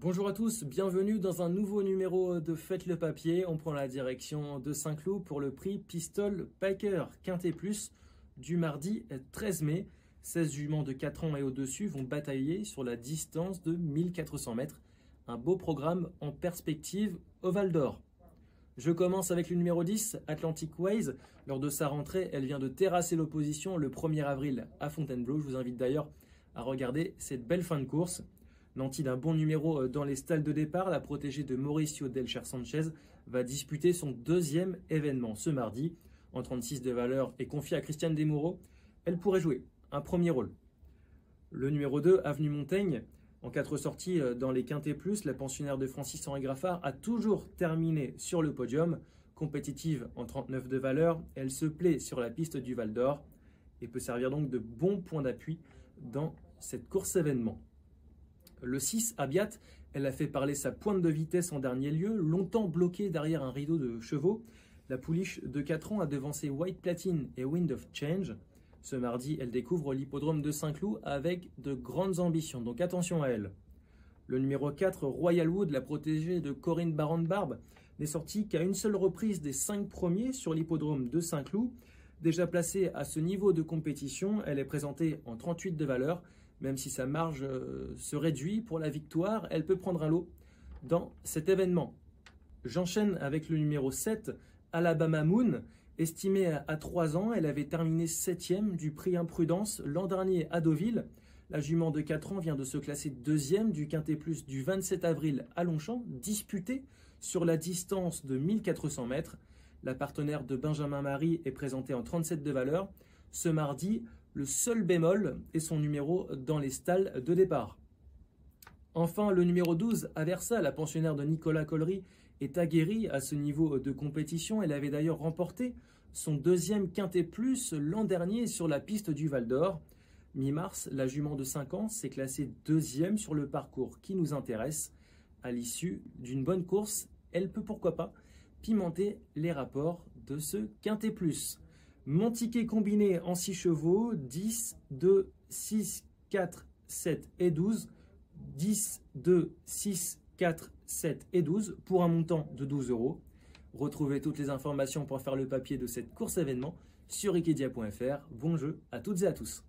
Bonjour à tous, bienvenue dans un nouveau numéro de Faites le papier. On prend la direction de Saint-Cloud pour le prix Pistol Piker Quintet Plus du mardi 13 mai. 16 juments de 4 ans et au-dessus vont batailler sur la distance de 1400 mètres. Un beau programme en perspective au Val d'Or. Je commence avec le numéro 10, Atlantic Ways. Lors de sa rentrée, elle vient de terrasser l'opposition le 1er avril à Fontainebleau. Je vous invite d'ailleurs à regarder cette belle fin de course. Nanti d'un bon numéro dans les stalles de départ, la protégée de Mauricio Delcher Sanchez va disputer son deuxième événement ce mardi. En 36 de valeur et confiée à Christiane Desmoureaux, elle pourrait jouer un premier rôle. Le numéro 2, Avenue Montaigne, en 4 sorties dans les Quintet Plus, la pensionnaire de Francis-Henri Graffard a toujours terminé sur le podium. Compétitive en 39 de valeur, elle se plaît sur la piste du Val d'Or et peut servir donc de bon point d'appui dans cette course événement. Le 6, Abiat, elle a fait parler sa pointe de vitesse en dernier lieu, longtemps bloquée derrière un rideau de chevaux. La pouliche de 4 ans a devancé White Platine et Wind of Change. Ce mardi, elle découvre l'hippodrome de Saint-Cloud avec de grandes ambitions, donc attention à elle. Le numéro 4, Royal Wood, la protégée de Corinne Baron-Barbe, n'est sortie qu'à une seule reprise des 5 premiers sur l'hippodrome de Saint-Cloud. Déjà placée à ce niveau de compétition, elle est présentée en 38 de valeur. Même si sa marge se réduit pour la victoire, elle peut prendre un lot dans cet événement. J'enchaîne avec le numéro 7, Alabama Moon. Estimée à 3 ans, elle avait terminé 7e du prix Imprudence l'an dernier à Deauville. La jument de 4 ans vient de se classer 2e du Quintet Plus du 27 avril à Longchamp, disputée sur la distance de 1400 mètres. La partenaire de Benjamin Marie est présentée en 37 de valeur. Ce mardi, le seul bémol est son numéro dans les stalles de départ. Enfin, le numéro 12, Aversa, la pensionnaire de Nicolas Collery, est aguerrie à ce niveau de compétition. Elle avait d'ailleurs remporté son deuxième Quintet Plus l'an dernier sur la piste du Val d'Or. Mi-mars, la jument de 5 ans s'est classée 2e sur le parcours qui nous intéresse. À l'issue d'une bonne course, elle peut pourquoi pas pimenter les rapports de ce Quintet Plus. Mon ticket combiné en 6 chevaux, 10, 2, 6, 4, 7 et 12. 10, 2, 6, 4, 7 et 12 pour un montant de 12 €. Retrouvez toutes les informations pour faire le papier de cette course événement sur Ikedia.fr. Bon jeu à toutes et à tous.